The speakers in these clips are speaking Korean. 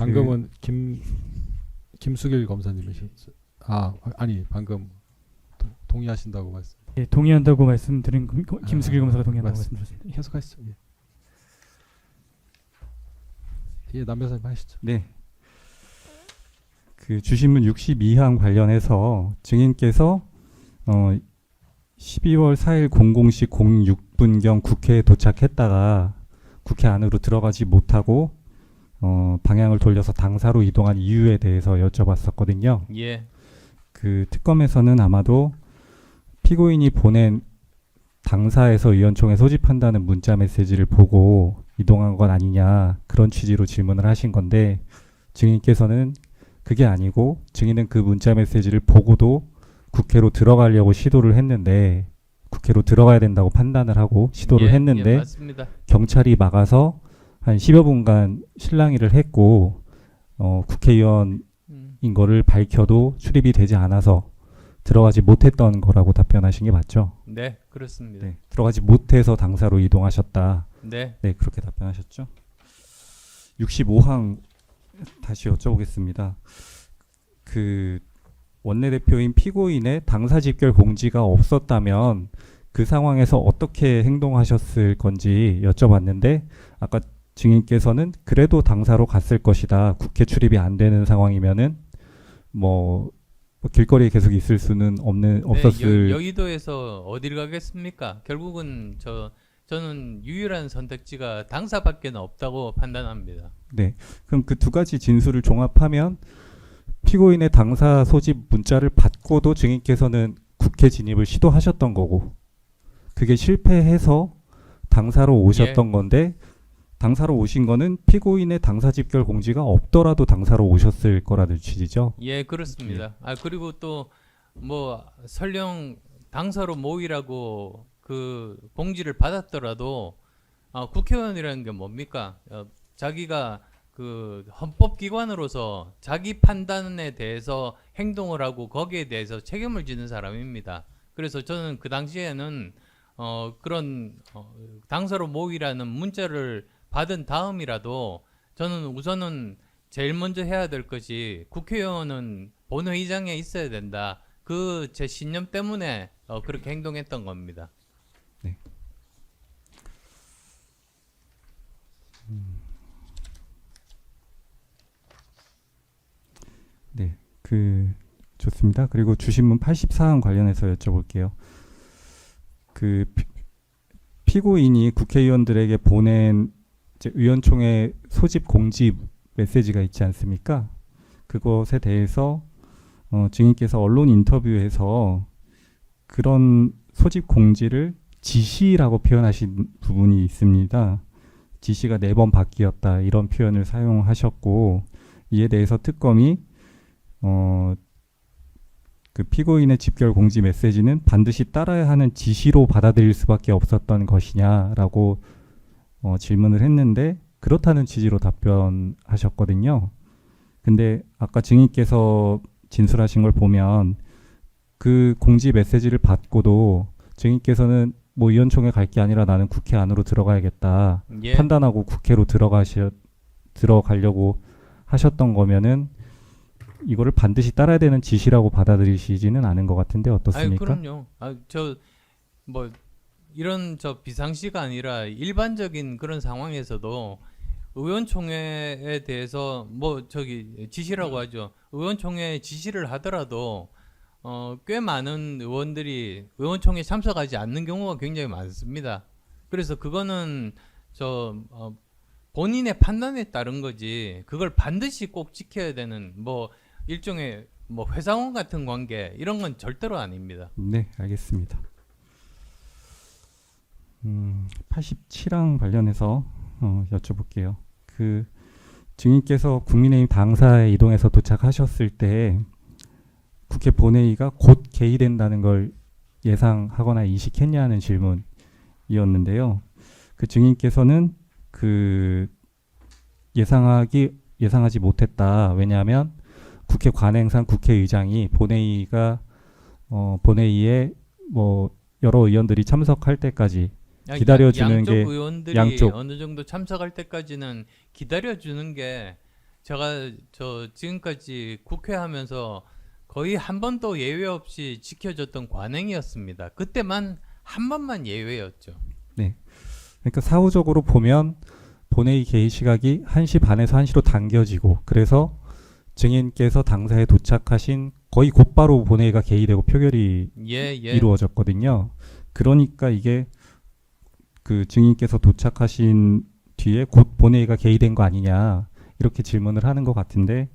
방금은 김수길 검사님이셨죠. 아니 방금 동의하신다고 말씀. 예, 동의한다고 말씀드린 김수길 검사가 동의한다고 말씀. 말씀드렸습니다. 계속하시죠. 예, 남 변호사님 하시죠. 네. 그 주신문 62항 관련해서 증인께서 12월 4일 00시 06분경 국회에 도착했다가 국회 안으로 들어가지 못하고 방향을 돌려서 당사로 이동한 이유에 대해서 여쭤봤었거든요. 예. 그 특검에서는 아마도 피고인이 보낸 당사에서 의원총회 소집한다는 문자 메시지를 보고 이동한 건 아니냐, 그런 취지로 질문을 하신 건데, 증인께서는 그게 아니고 증인은 그 문자 메시지를 보고도 국회로 들어가려고 시도를 했는데, 국회로 들어가야 된다고 판단을 하고 시도를 했는데 맞습니다. 경찰이 막아서 한 10여 분간 실랑이를 했고, 국회의원인 거를 밝혀도 출입이 되지 않아서 들어가지 못했던 거라고 답변하신 게 맞죠? 네, 그렇습니다. 네, 들어가지 못해서 당사로 이동하셨다. 네. 네, 그렇게 답변하셨죠. 65항 다시 여쭤보겠습니다. 그 원내대표인 피고인의 당사 집결 공지가 없었다면 그 상황에서 어떻게 행동하셨을 건지 여쭤봤는데, 아까 증인께서는 그래도 당사로 갔을 것이다. 국회 출입이 안 되는 상황이면은 뭐 길거리에 계속 있을 수는 없었을. 여의도에서 어딜 가겠습니까? 결국은 저는 유일한 선택지가 당사밖에 없다고 판단합니다. 네. 그럼 그 두 가지 진술을 종합하면 피고인의 당사 소집 문자를 받고도 증인께서는 국회 진입을 시도하셨던 거고, 그게 실패해서 당사로 오셨던 건데, 당사로 오신 거는 피고인의 당사 집결 공지가 없더라도 당사로 오셨을 거라는 취지죠. 예, 그렇습니다. 그리고 또 뭐 설령 당사로 모이라고 그 공지를 받았더라도 국회의원이라는 게 뭡니까? 자기가 그 헌법기관으로서 자기 판단에 대해서 행동을 하고 거기에 대해서 책임을 지는 사람입니다. 그래서 저는 그 당시에는 그런 당사로 모이라는 문자를 받은 다음이라도 저는 우선은 제일 먼저 해야 될 것이 국회의원은 본회의장에 있어야 된다. 그 제 신념 때문에 그렇게 행동했던 겁니다. 네. 네, 좋습니다. 그리고 주신문 84항 관련해서 여쭤볼게요. 그 피고인이 국회의원들에게 보낸 이제 의원총회 소집 공지 메시지가 있지 않습니까? 그것에 대해서 증인께서 언론 인터뷰에서 그런 소집 공지를 지시라고 표현하신 부분이 있습니다. 지시가 4번 바뀌었다, 이런 표현을 사용하셨고, 이에 대해서 특검이 그 피고인의 집결 공지 메시지는 반드시 따라야 하는 지시로 받아들일 수밖에 없었던 것이냐라고 질문을 했는데, 그렇다는 취지로 답변하셨거든요. 근데 아까 증인께서 진술하신 걸 보면 그 공지 메시지를 받고도 증인께서는 뭐 의원총회 갈 게 아니라 나는 국회 안으로 들어가야겠다 판단하고 국회로 들어가려고 하셨던 거면은 이거를 반드시 따라야 되는 지시라고 받아들이시지는 않은 것 같은데 어떻습니까? 그럼요. 뭐 이런 비상시가 아니라 일반적인 그런 상황에서도 의원총회에 대해서 지시라고 하죠. 의원총회 지시를 하더라도 꽤 많은 의원들이 의원총회에 참석하지 않는 경우가 굉장히 많습니다. 그래서 그거는 본인의 판단에 따른 거지, 그걸 반드시 꼭 지켜야 되는 일종의 회상원 같은 관계, 이런 건 절대로 아닙니다. 네, 알겠습니다. 87항 관련해서 여쭤볼게요. 그 증인께서 국민의힘 당사에 이동해서 도착하셨을 때 국회 본회의가 곧 개의된다는 걸 예상하거나 인식했냐는 질문이었는데요. 그 증인께서는 그 예상하지 못했다. 왜냐하면 국회 관행상 국회의장이 본회의에 여러 의원들이 참석할 때까지 기다려주는 게 양쪽 의원들이 양쪽 어느 정도 참석할 때까지는 기다려주는 게 제가 저 지금까지 국회 하면서 거의 한 번도 예외 없이 지켜줬던 관행이었습니다. 그때만 한 번만 예외였죠. 그러니까 사후적으로 보면 본회의 개의 시각이 1시 반에서 1시로 당겨지고 그래서 증인께서 당사에 도착하신 거의 곧바로 본회의가 개의되고 표결이 예. 이루어졌거든요. 그러니까 이게 그 증인께서 도착하신 뒤에 곧 본회의가 개의된 거 아니냐 이렇게 질문을 하는 것 같은데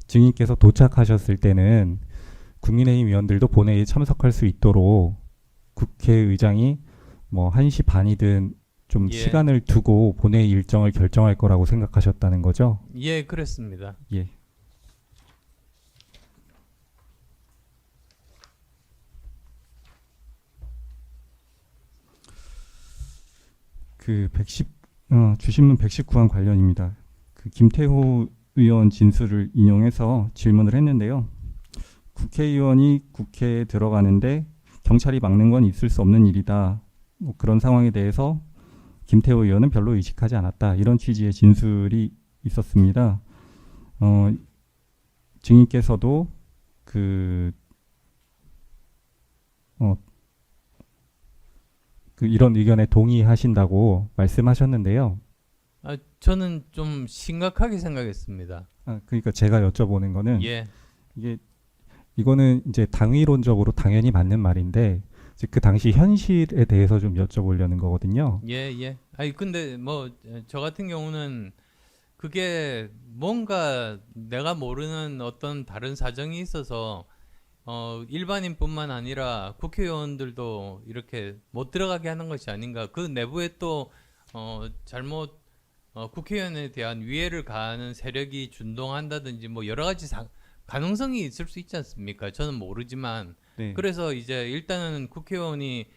증인께서 도착하셨을 때는 국민의힘 의원들도 본회의에 참석할 수 있도록 국회의장이 뭐 1시 반이든 좀 예. 시간을 두고 본회의 일정을 결정할 거라고 생각하셨다는 거죠? 예, 그랬습니다. 예. 그 주신문 119안 관련입니다. 그 김태호 의원 진술을 인용해서 질문을 했는데요. 국회의원이 국회에 들어가는데 경찰이 막는 건 있을 수 없는 일이다. 뭐 그런 상황에 대해서 김태호 의원은 별로 의식하지 않았다. 이런 취지의 진술이 있었습니다. 증인께서도 이런 의견에 동의하신다고 말씀하셨는데요. 저는 좀 심각하게 생각했습니다. 그러니까 제가 여쭤보는 거는 예. 이거는 이제 당위론적으로 당연히 맞는 말인데 즉 그 당시 현실에 대해서 좀 여쭤보려는 거거든요. 예. 아니 근데 뭐 저 같은 경우는 그게 뭔가 내가 모르는 어떤 다른 사정이 있어서 일반인뿐만 아니라 국회의원들도 이렇게 못 들어가게 하는 것이 아닌가. 그 내부에 또 잘못 국회의원에 대한 위해를 가하는 세력이 준동한다든지 뭐 여러 가지 가능성이 있을 수 있지 않습니까? 저는 모르지만 네. 그래서 이제 일단은 국회의원이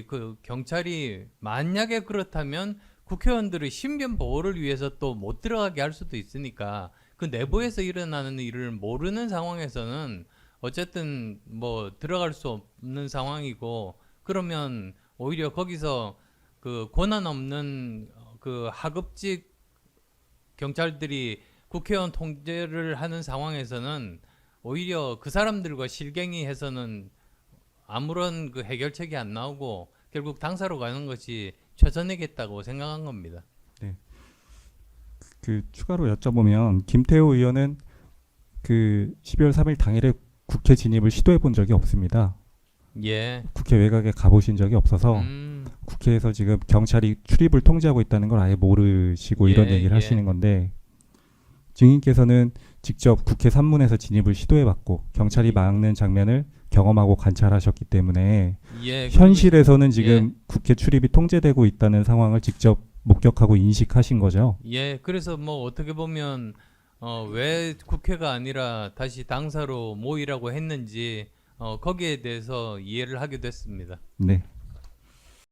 그 경찰이 만약에 그렇다면 국회의원들의 신변 보호를 위해서 또 못 들어가게 할 수도 있으니까 그 내부에서 일어나는 일을 모르는 상황에서는 어쨌든 뭐 들어갈 수 없는 상황이고 그러면 오히려 거기서 그 권한 없는 그 하급직 경찰들이 국회의원 통제를 하는 상황에서는 오히려 그 사람들과 실갱이 해서는 아무런 그 해결책이 안 나오고 결국 당사로 가는 것이 최선이겠다고 생각한 겁니다. 그 추가로 여쭤보면 김태호 의원은 그 12월 3일 당일에 국회 진입을 시도해 본 적이 없습니다. 예. 국회 외곽에 가보신 적이 없어서 국회에서 지금 경찰이 출입을 통제하고 있다는 걸 아예 모르시고 이런 예, 얘기를 예. 하시는 건데 증인께서는 직접 국회 산문에서 진입을 시도해봤고 경찰이 막는 장면을 경험하고 관찰하셨기 때문에 예. 현실에서는 지금 예. 국회 출입이 통제되고 있다는 상황을 직접 목격하고 인식하신 거죠. 예. 그래서 뭐 어떻게 보면 왜 국회가 아니라 다시 당사로 모이라고 했는지 거기에 대해서 이해를 하게 됐습니다. 네.